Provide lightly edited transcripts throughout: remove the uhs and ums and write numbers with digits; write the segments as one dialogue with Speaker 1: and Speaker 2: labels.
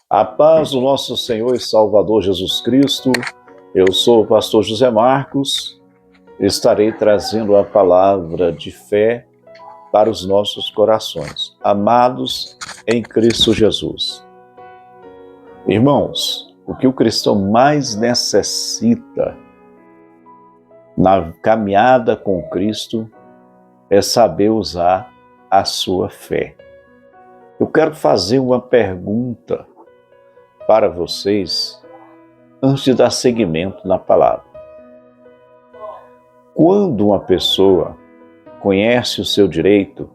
Speaker 1: A paz do nosso Senhor e Salvador Jesus Cristo. Eu sou o pastor José Marcos. Estarei trazendo a palavra de fé para os nossos corações, amados em Cristo Jesus. Irmãos, o que o cristão mais necessita na caminhada com Cristo é saber usar a sua fé. Eu quero fazer uma pergunta para vocês antes de dar seguimento na palavra. Quando uma pessoa conhece o seu direito,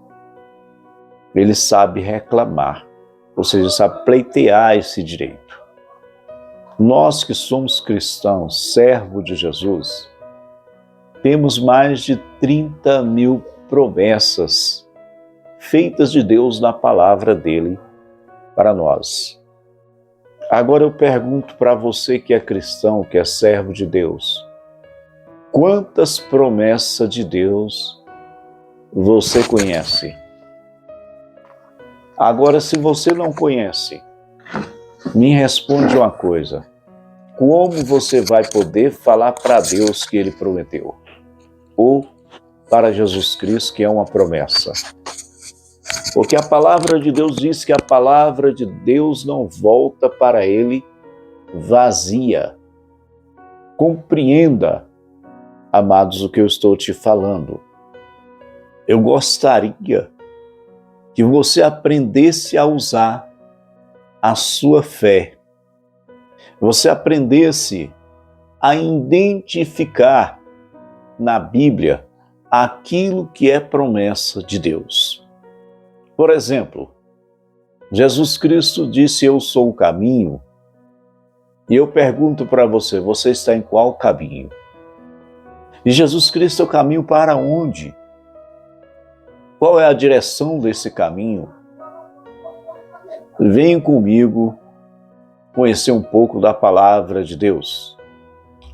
Speaker 1: ele sabe reclamar, ou seja, sabe pleitear esse direito. Nós que somos cristãos, servos de Jesus, temos mais de 30 mil promessas feitas de Deus na palavra dele para nós. Agora eu pergunto para você que é cristão, que é servo de Deus, quantas promessas de Deus você conhece? Agora, se você não conhece, me responde uma coisa: como você vai poder falar para Deus que ele prometeu? Ou para Jesus Cristo, que é uma promessa? Porque a palavra de Deus diz que a palavra de Deus não volta para ele vazia. Compreenda, amados, o que eu estou te falando. Eu gostaria que você aprendesse a usar a sua fé. Você aprendesse a identificar na Bíblia aquilo que é promessa de Deus. Por exemplo, Jesus Cristo disse: eu sou o caminho. E eu pergunto para você, você está em qual caminho? E Jesus Cristo é o caminho para onde? Qual é a direção desse caminho? Venha comigo conhecer um pouco da palavra de Deus.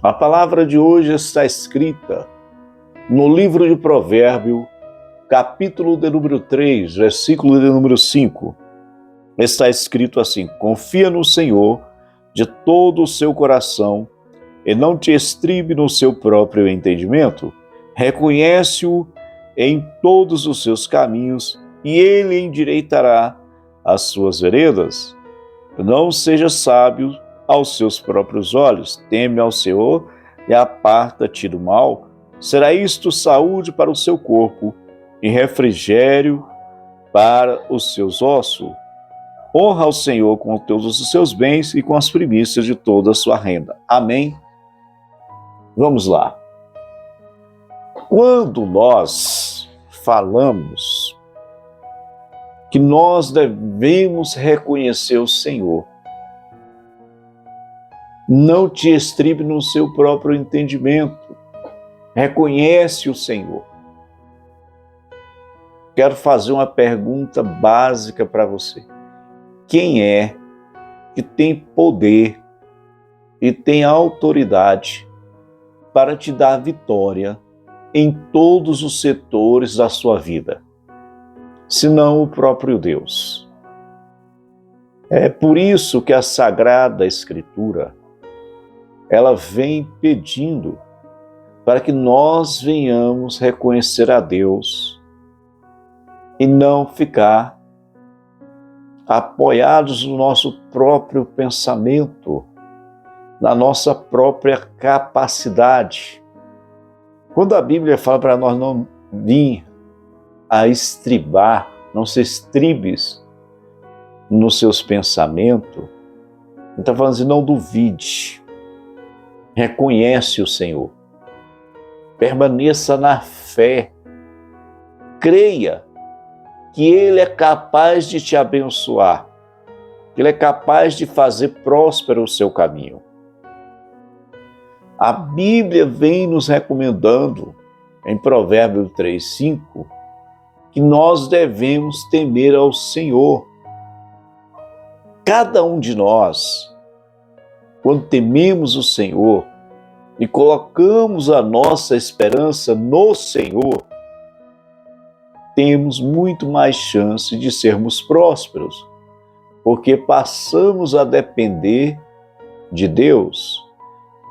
Speaker 1: A palavra de hoje está escrita no livro de Provérbios, capítulo de número 3, versículo de número 5. Está escrito assim: confia no Senhor de todo o seu coração e não te estribe no seu próprio entendimento. Reconhece-o em todos os seus caminhos e ele endireitará as suas veredas. Não seja sábio aos seus próprios olhos, teme ao Senhor e aparta-te do mal. Será isto saúde para o seu corpo e refrigério para os seus ossos. Honra ao Senhor com todos os seus bens e com as primícias de toda a sua renda. Amém? Vamos lá. Quando nós falamos que nós devemos reconhecer o Senhor, não te estribe no seu próprio entendimento. Reconhece o Senhor. Quero fazer uma pergunta básica para você. Quem é que tem poder e tem autoridade para te dar vitória em todos os setores da sua vida, senão o próprio Deus? É por isso que a Sagrada Escritura, ela vem pedindo para que nós venhamos reconhecer a Deus e não ficar apoiados no nosso próprio pensamento, na nossa própria capacidade. Quando a Bíblia fala para nós não vir a estribar, não se estribes nos seus pensamentos, ele está falando assim: não duvide, reconhece o Senhor, permaneça na fé, creia que Ele é capaz de te abençoar, que Ele é capaz de fazer próspero o seu caminho. A Bíblia vem nos recomendando, em Provérbios 3:5, que nós devemos temer ao Senhor. Cada um de nós, quando tememos o Senhor e colocamos a nossa esperança no Senhor, temos muito mais chance de sermos prósperos, porque passamos a depender de Deus.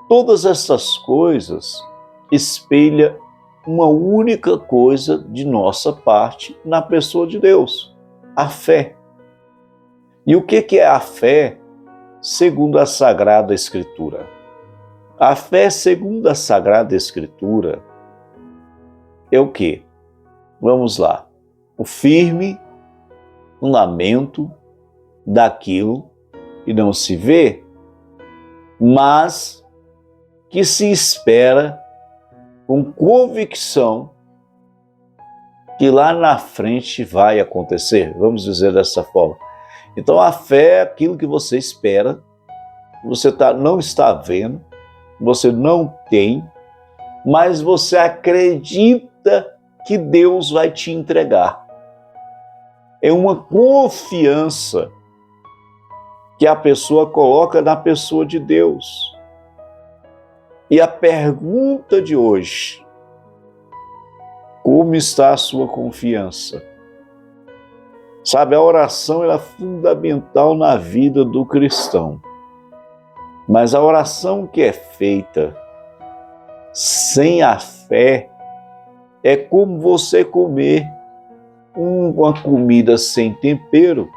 Speaker 1: Todas essas coisas espelham uma única coisa de nossa parte na pessoa de Deus: a fé. E o que é a fé segundo a Sagrada Escritura? A fé segundo a Sagrada Escritura é o quê? Vamos lá. O firme fundamento daquilo que não se vê, mas que se espera com convicção que lá na frente vai acontecer. Vamos dizer dessa forma. Então a fé é aquilo que você espera, você não está vendo, você não tem, mas você acredita que Deus vai te entregar. É uma confiança que a pessoa coloca na pessoa de Deus. E a pergunta de hoje: como está a sua confiança? Sabe, a oração é fundamental na vida do cristão. Mas a oração que é feita sem a fé é como você comer uma comida sem tempero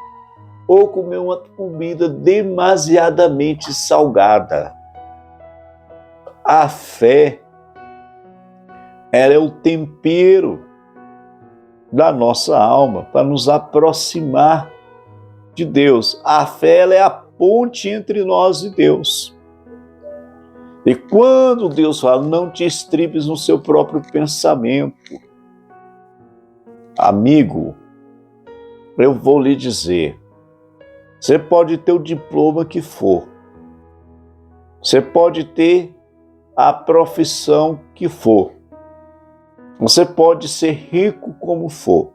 Speaker 1: ou comer uma comida demasiadamente salgada. A fé, ela é o tempero da nossa alma para nos aproximar de Deus. A fé, ela é a ponte entre nós e Deus. E quando Deus fala, não te estribes no seu próprio pensamento, amigo, eu vou lhe dizer, você pode ter o diploma que for, você pode ter a profissão que for, você pode ser rico como for,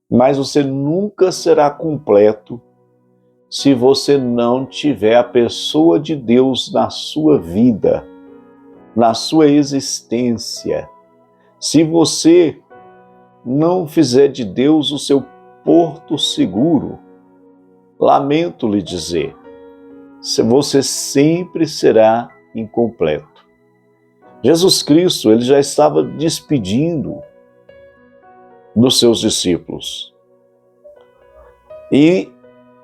Speaker 1: mas você nunca será completo se você não tiver a pessoa de Deus na sua vida, na sua existência. Se você não fizer de Deus o seu porto seguro, lamento lhe dizer, você sempre será incompleto. Jesus Cristo, ele já estava despedindo dos seus discípulos. E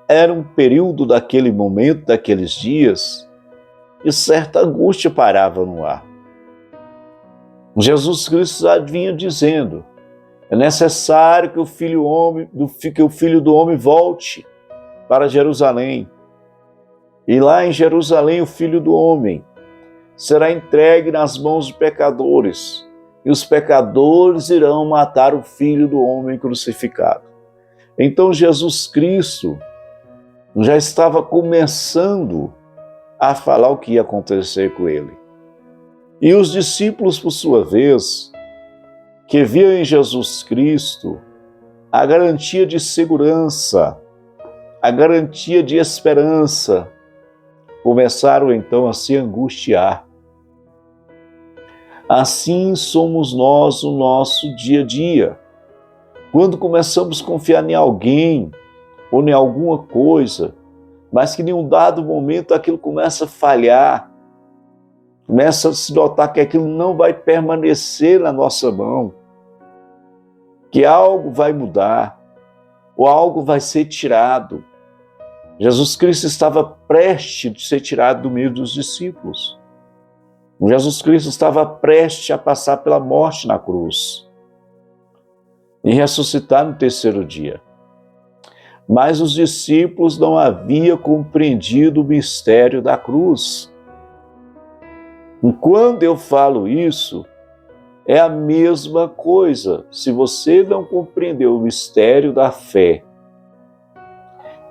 Speaker 1: era um período daquele momento, daqueles dias, e certa angústia parava no ar. Jesus Cristo já vinha dizendo, é necessário que o Filho do Homem volte para Jerusalém. E lá em Jerusalém o Filho do Homem será entregue nas mãos de pecadores, e os pecadores irão matar o Filho do Homem crucificado. Então Jesus Cristo já estava começando a falar o que ia acontecer com ele. E os discípulos, por sua vez, que viam em Jesus Cristo a garantia de segurança, a garantia de esperança, começaram então a se angustiar. Assim somos nós no nosso dia a dia. Quando começamos a confiar em alguém ou em alguma coisa, mas que em um dado momento aquilo começa a falhar, começa a se notar que aquilo não vai permanecer na nossa mão, que algo vai mudar, ou algo vai ser tirado. Jesus Cristo estava prestes a ser tirado do meio dos discípulos. Jesus Cristo estava prestes a passar pela morte na cruz e ressuscitar no terceiro dia. Mas os discípulos não haviam compreendido o mistério da cruz. E quando eu falo isso, é a mesma coisa. Se você não compreender o mistério da fé,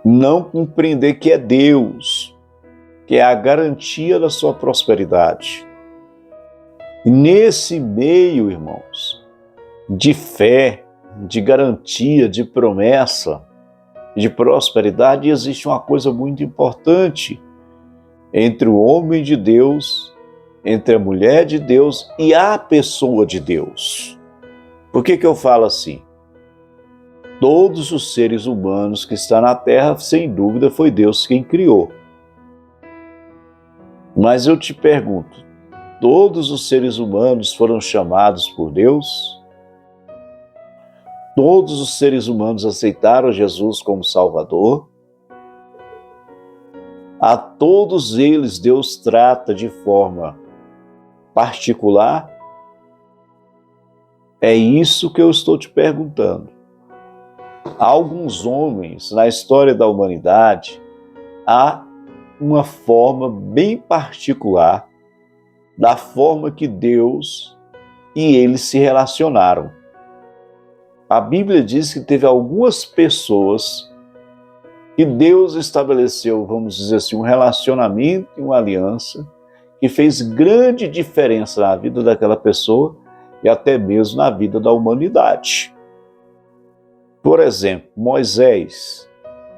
Speaker 1: não compreender que é Deus, que é a garantia da sua prosperidade. E nesse meio, irmãos, de fé, de garantia, de promessa, de prosperidade, existe uma coisa muito importante entre o homem de Deus, entre a mulher de Deus e a pessoa de Deus. Por que eu falo assim? Todos os seres humanos que estão na Terra, sem dúvida, foi Deus quem criou. Mas eu te pergunto, todos os seres humanos foram chamados por Deus? Todos os seres humanos aceitaram Jesus como Salvador? A todos eles Deus trata de forma particular? É isso que eu estou te perguntando. Há alguns homens na história da humanidade, há uma forma bem particular da forma que Deus e eles se relacionaram. A Bíblia diz que teve algumas pessoas que Deus estabeleceu, vamos dizer assim, um relacionamento e uma aliança que fez grande diferença na vida daquela pessoa e até mesmo na vida da humanidade. Por exemplo, Moisés.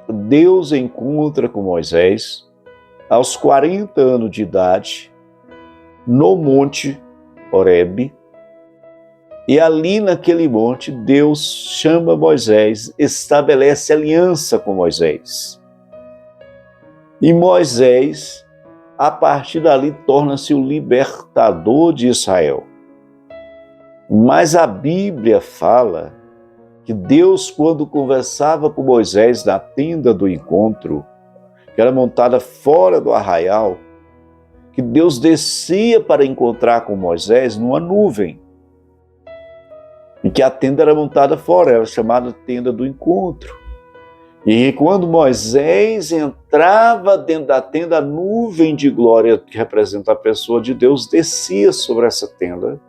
Speaker 1: Deus encontra com Moisés aos 40 anos de idade no Monte Horebe, e ali naquele monte Deus chama Moisés, estabelece aliança com Moisés. E Moisés, a partir dali, torna-se o libertador de Israel. Mas a Bíblia fala que Deus, quando conversava com Moisés na tenda do encontro, que era montada fora do arraial, que Deus descia para encontrar com Moisés numa nuvem, e que a tenda era montada fora, era chamada tenda do encontro. E quando Moisés entrava dentro da tenda, a nuvem de glória que representa a pessoa de Deus descia sobre essa tenda,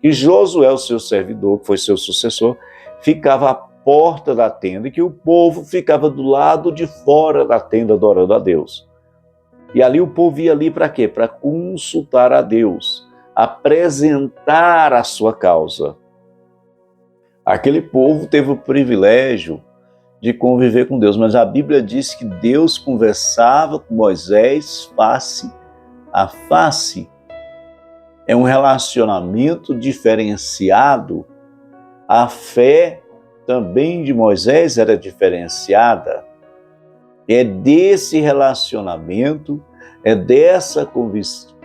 Speaker 1: e Josué, o seu servidor, que foi seu sucessor, ficava à porta da tenda, e que o povo ficava do lado de fora da tenda adorando a Deus. E ali o povo ia ali para quê? Para consultar a Deus, apresentar a sua causa. Aquele povo teve o privilégio de conviver com Deus, mas a Bíblia diz que Deus conversava com Moisés face a face. É um relacionamento diferenciado. A fé também de Moisés era diferenciada. É desse relacionamento, é dessa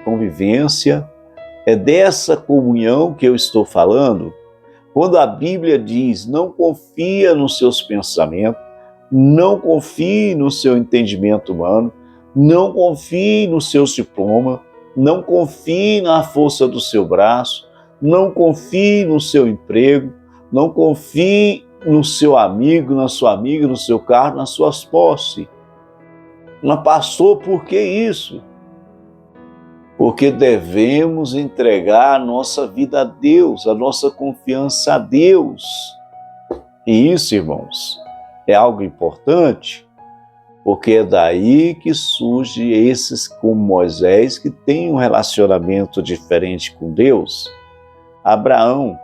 Speaker 1: convivência, é dessa comunhão que eu estou falando. Quando a Bíblia diz, não confia nos seus pensamentos, não confie no seu entendimento humano, não confie no seu diploma, não confie na força do seu braço, não confie no seu emprego, não confie no seu amigo, na sua amiga, no seu carro, nas suas posses. Mas pastor, por que isso? Porque devemos entregar a nossa vida a Deus, a nossa confiança a Deus. E isso, irmãos, é algo importante, porque é daí que surge esses como Moisés, que tem um relacionamento diferente com Deus. Abraão,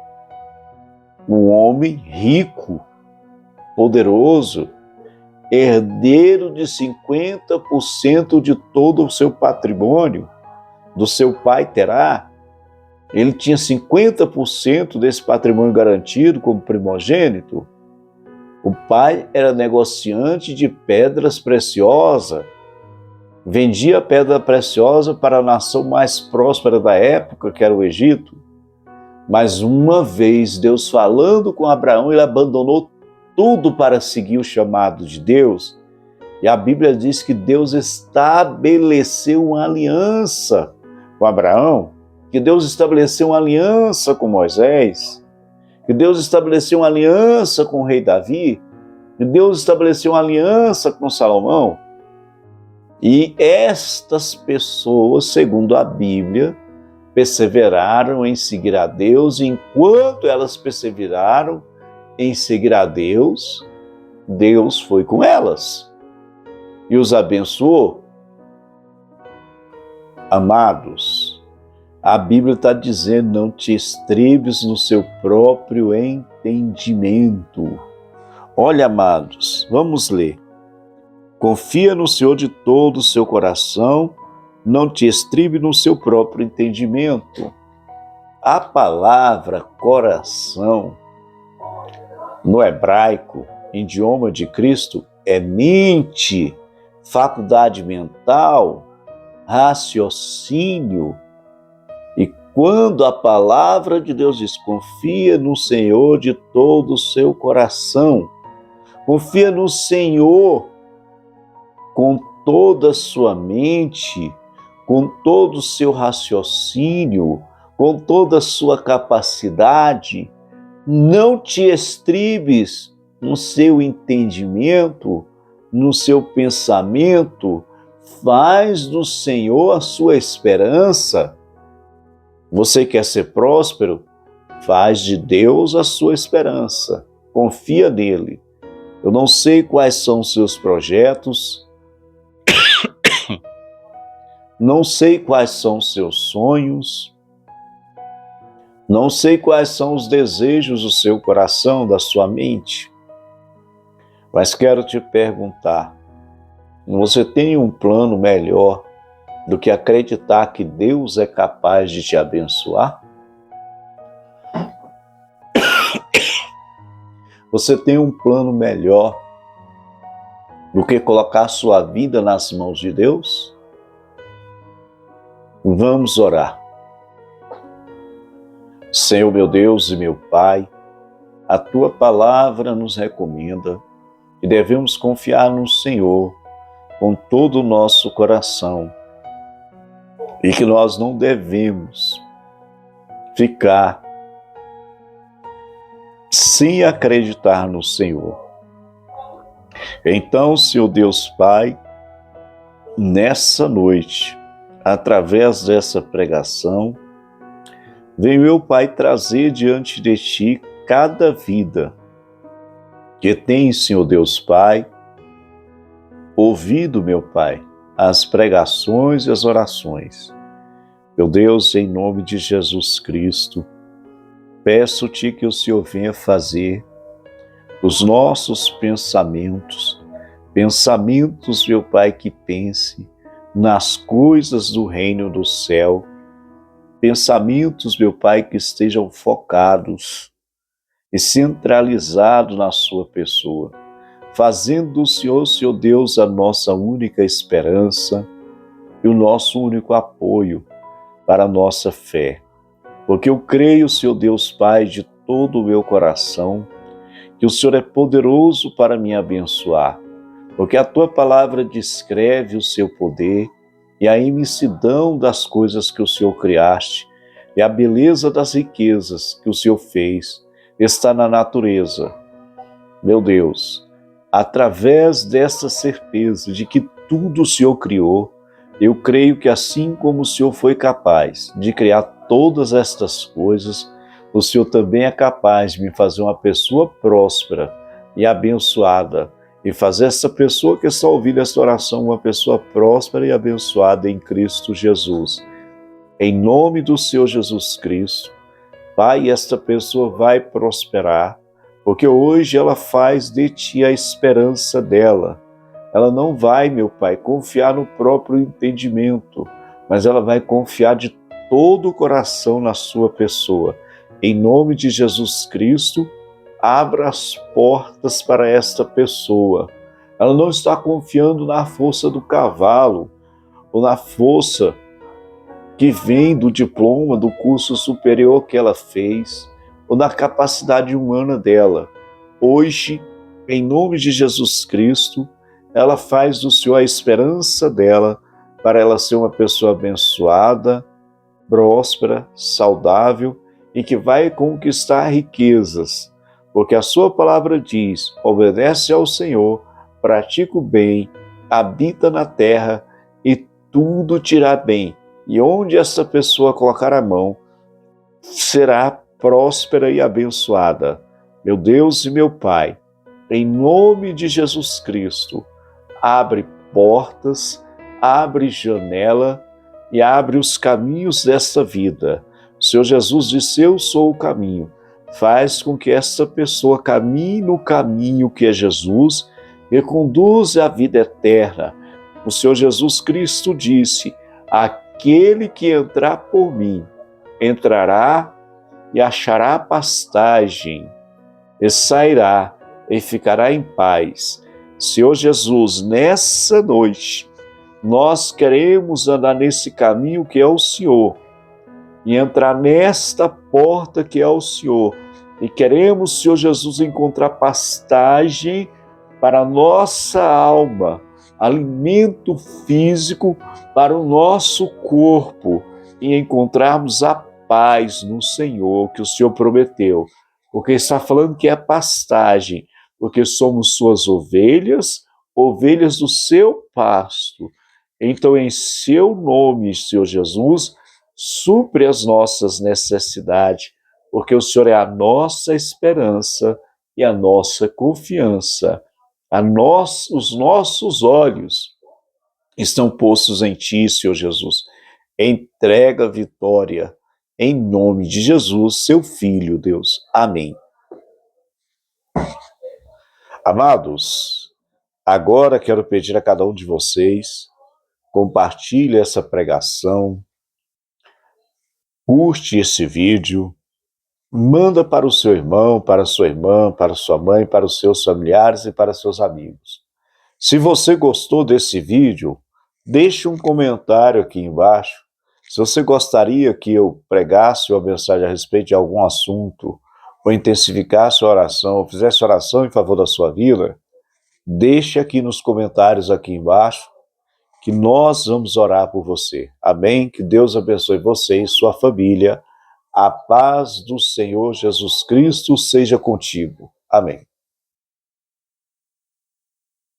Speaker 1: um homem rico, poderoso, herdeiro de 50% de todo o seu patrimônio, do seu pai Terá. Ele tinha 50% desse patrimônio garantido como primogênito. O pai era negociante de pedras preciosas, vendia pedra preciosa para a nação mais próspera da época, que era o Egito. Mas uma vez, Deus falando com Abraão, ele abandonou tudo para seguir o chamado de Deus. E a Bíblia diz que Deus estabeleceu uma aliança com Abraão, que Deus estabeleceu uma aliança com Moisés, que Deus estabeleceu uma aliança com o rei Davi, que Deus estabeleceu uma aliança com Salomão. E estas pessoas, segundo a Bíblia, perseveraram em seguir a Deus, e enquanto elas perseveraram em seguir a Deus, Deus foi com elas e os abençoou. Amados, a Bíblia está dizendo, não te estribes no seu próprio entendimento. Olha, amados, vamos ler. Confia no Senhor de todo o seu coração, não te estribe no seu próprio entendimento. A palavra coração, no hebraico, idioma de Cristo, é mente, faculdade mental, raciocínio. E quando a palavra de Deus diz, confia no Senhor de todo o seu coração, confia no Senhor com toda a sua mente, com todo o seu raciocínio, com toda a sua capacidade, não te estribes no seu entendimento, no seu pensamento, faz do Senhor a sua esperança. Você quer ser próspero? Faz de Deus a sua esperança, confia nele. Eu não sei quais são os seus projetos, não sei quais são os seus sonhos, não sei quais são os desejos do seu coração, da sua mente, mas quero te perguntar, você tem um plano melhor do que acreditar que Deus é capaz de te abençoar? Você tem um plano melhor do que colocar sua vida nas mãos de Deus? Vamos orar. Senhor meu Deus e meu Pai, a Tua palavra nos recomenda que devemos confiar no Senhor com todo o nosso coração e que nós não devemos ficar sem acreditar no Senhor. Então, Senhor Deus Pai, nessa noite, através dessa pregação, venho eu, Pai, trazer diante de Ti cada vida que tem, Senhor Deus Pai, ouvido, meu Pai, as pregações e as orações. Meu Deus, em nome de Jesus Cristo, peço-Te que o Senhor venha fazer os nossos pensamentos, meu Pai, que pense nas coisas do reino do céu, pensamentos, meu Pai, que estejam focados e centralizados na Sua pessoa, fazendo do Senhor, Senhor Deus, a nossa única esperança e o nosso único apoio para a nossa fé. Porque eu creio, Senhor Deus Pai, de todo o meu coração, que o Senhor é poderoso para me abençoar, porque a Tua palavra descreve o Seu poder e a imensidão das coisas que o Senhor criaste e a beleza das riquezas que o Senhor fez está na natureza. Meu Deus, através dessa certeza de que tudo o Senhor criou, eu creio que assim como o Senhor foi capaz de criar todas estas coisas, o Senhor também é capaz de me fazer uma pessoa próspera e abençoada, e fazer essa pessoa que está ouvindo esta oração uma pessoa próspera e abençoada em Cristo Jesus. Em nome do Senhor Jesus Cristo, Pai, esta pessoa vai prosperar, porque hoje ela faz de Ti a esperança dela. Ela não vai, meu Pai, confiar no próprio entendimento, mas ela vai confiar de todo o coração na sua pessoa. Em nome de Jesus Cristo, abra as portas para esta pessoa. Ela não está confiando na força do cavalo, ou na força que vem do diploma, do curso superior que ela fez, ou na capacidade humana dela. Hoje, em nome de Jesus Cristo, ela faz do Senhor a esperança dela para ela ser uma pessoa abençoada, próspera, saudável e que vai conquistar riquezas, porque a sua palavra diz, obedece ao Senhor, pratica o bem, habita na terra e tudo te irá bem. E onde essa pessoa colocar a mão, será próspera e abençoada. Meu Deus e meu Pai, em nome de Jesus Cristo, abre portas, abre janela e abre os caminhos desta vida. O Senhor Jesus disse, eu sou o caminho. Faz com que essa pessoa caminhe no caminho que é Jesus e conduza à vida eterna. O Senhor Jesus Cristo disse, aquele que entrar por mim, entrará e achará pastagem, e sairá e ficará em paz. Senhor Jesus, nessa noite, nós queremos andar nesse caminho que é o Senhor e entrar nesta porta que é o Senhor. E queremos, Senhor Jesus, encontrar pastagem para a nossa alma, alimento físico para o nosso corpo e encontrarmos a paz no Senhor que o Senhor prometeu. Porque está falando que é pastagem, porque somos suas ovelhas, ovelhas do seu pasto. Então, em seu nome, Senhor Jesus, supre as nossas necessidades, porque o Senhor é a nossa esperança e a nossa confiança. Os nossos olhos estão postos em Ti, Senhor Jesus. Entrega a vitória, em nome de Jesus, seu Filho, Deus. Amém. Amados, agora quero pedir a cada um de vocês, compartilhe essa pregação, curte esse vídeo, manda para o seu irmão, para a sua irmã, para a sua mãe, para os seus familiares e para seus amigos. Se você gostou desse vídeo, deixe um comentário aqui embaixo. Se você gostaria que eu pregasse uma mensagem a respeito de algum assunto, ou intensificasse a oração, ou fizesse oração em favor da sua vida, deixe aqui nos comentários aqui embaixo, que nós vamos orar por você. Amém? Que Deus abençoe você e sua família. A paz do Senhor Jesus Cristo seja contigo. Amém.